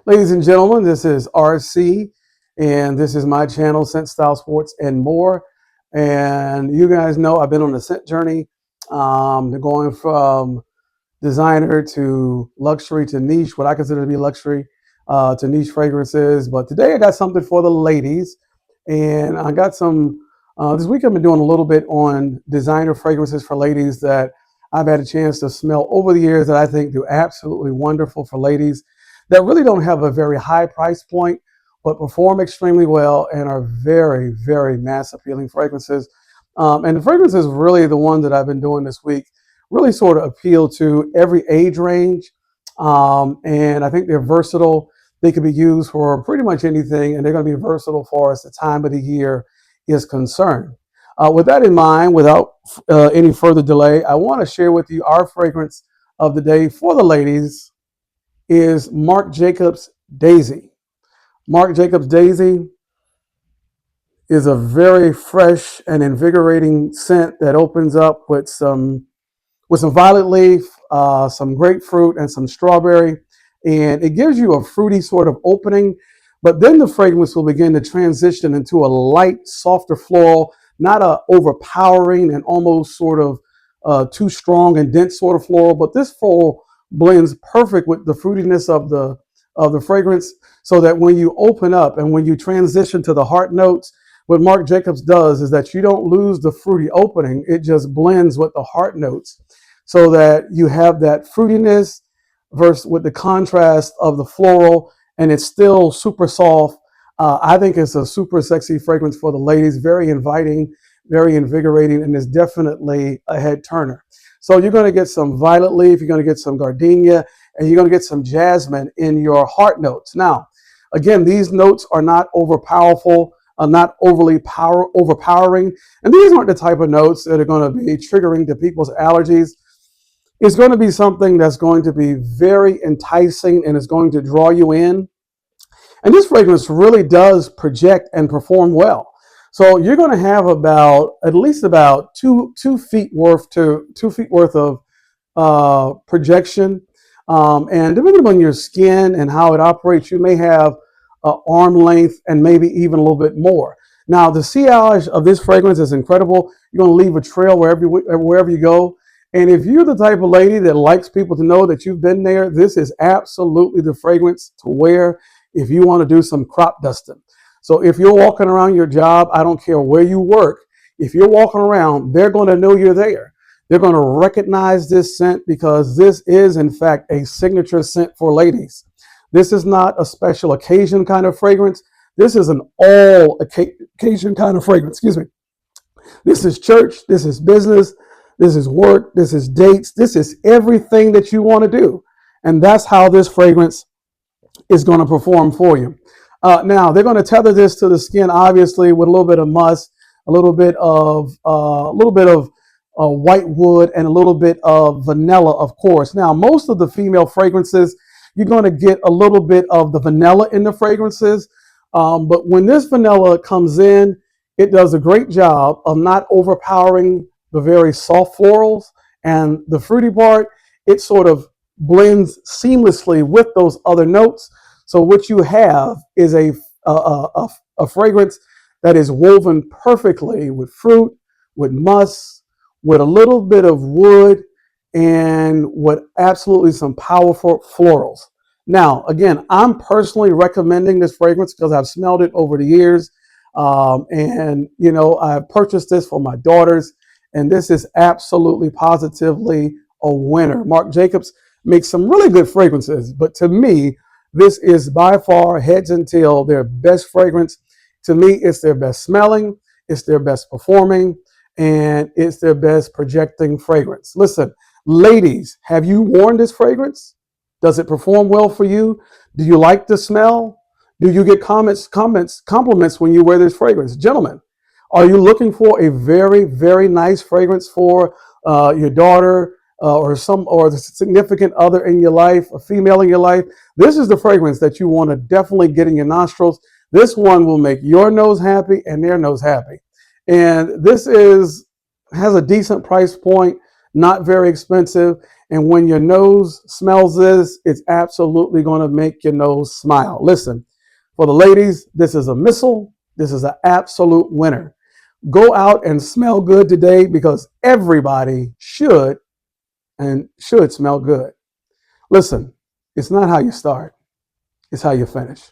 Ladies and gentlemen, this is RC, and this is my channel, Scent Style Sports and More. And you guys know I've been on a scent journey, going from designer to luxury to niche, what I consider to be luxury, to niche fragrances. But today I got something for the ladies, and I got some. This week I've been doing a little bit on designer fragrances for ladies that I've had a chance to smell over the years that I think do absolutely wonderful for ladies that really don't have a very high price point, but perform extremely well and are very, very mass appealing fragrances. And the fragrance is really the one that I've been doing this week, really sort of appeal to every age range. And I think they're versatile. They can be used for pretty much anything, and they're going to be versatile for us the time of the year is concerned. With that in mind, without any further delay, I want to share with you our fragrance of the day for the ladies is Marc Jacobs Daisy. Marc Jacobs Daisy is a very fresh and invigorating scent that opens up with some violet leaf, some grapefruit, and some strawberry. And it gives you a fruity sort of opening, but then the fragrance will begin to transition into a light, softer floral, not a overpowering and almost sort of too strong and dense sort of floral, but this floral blends perfect with the fruitiness of the fragrance, so that when you open up and when you transition to the heart notes, what Marc Jacobs does is that you don't lose the fruity opening. It just blends with the heart notes, so that you have that fruitiness versus with the contrast of the floral, and it's still super soft. I think it's a super sexy fragrance for the ladies, very inviting, very invigorating, and is definitely a head turner. So you're going to get some violet leaf, you're going to get some gardenia, and you're going to get some jasmine in your heart notes. Now, again, these notes are not overpowerful, not overly overpowering, and these aren't the type of notes that are going to be triggering to people's allergies. It's going to be something that's going to be very enticing and is going to draw you in. And this fragrance really does project and perform well. So you're going to have at least about two feet worth of projection, and depending on your skin and how it operates, you may have arm length and maybe even a little bit more. Now, the sillage of this fragrance is incredible. You're going to leave a trail wherever you go. And if you're the type of lady that likes people to know that you've been there, this is absolutely the fragrance to wear if you want to do some crop dusting. So if you're walking around your job, I don't care where you work, if you're walking around, they're going to know you're there. They're going to recognize this scent because this is, in fact, a signature scent for ladies. This is not a special occasion kind of fragrance. This is an all occasion kind of fragrance. Excuse me. This is church. This is business. This is work. This is dates. This is everything that you want to do. And that's how this fragrance is going to perform for you. Now, they're going to tether this to the skin, obviously, with a little bit of musk, a little bit of white wood, and a little bit of vanilla, of course. Now, most of the female fragrances, you're going to get a little bit of the vanilla in the fragrances. But when this vanilla comes in, it does a great job of not overpowering the very soft florals, and the fruity part, it sort of blends seamlessly with those other notes. So what you have is a fragrance that is woven perfectly with fruit, with musk, with a little bit of wood, and with absolutely some powerful florals. Now, again, I'm personally recommending this fragrance because I've smelled it over the years. And, you know, I purchased this for my daughters, and this is absolutely positively a winner. Marc Jacobs makes some really good fragrances, but to me, this is by far, heads and tail, their best fragrance. To me, it's their best smelling, it's their best performing, and it's their best projecting fragrance. Listen, ladies, have you worn this fragrance? Does it perform well for you? Do you like the smell? Do you get compliments when you wear this fragrance? Gentlemen, are you looking for a very, very nice fragrance for your daughter, or the significant other in your life, a female in your life? This is the fragrance that you want to definitely get in your nostrils. This one will make your nose happy and their nose happy. And this has a decent price point, not very expensive, And when your nose smells this, it's absolutely going to make your nose smile. Listen, for the ladies, this is a missile. This is an absolute winner. Go out and smell good today because everybody should smell good. Listen, it's not how you start, it's how you finish.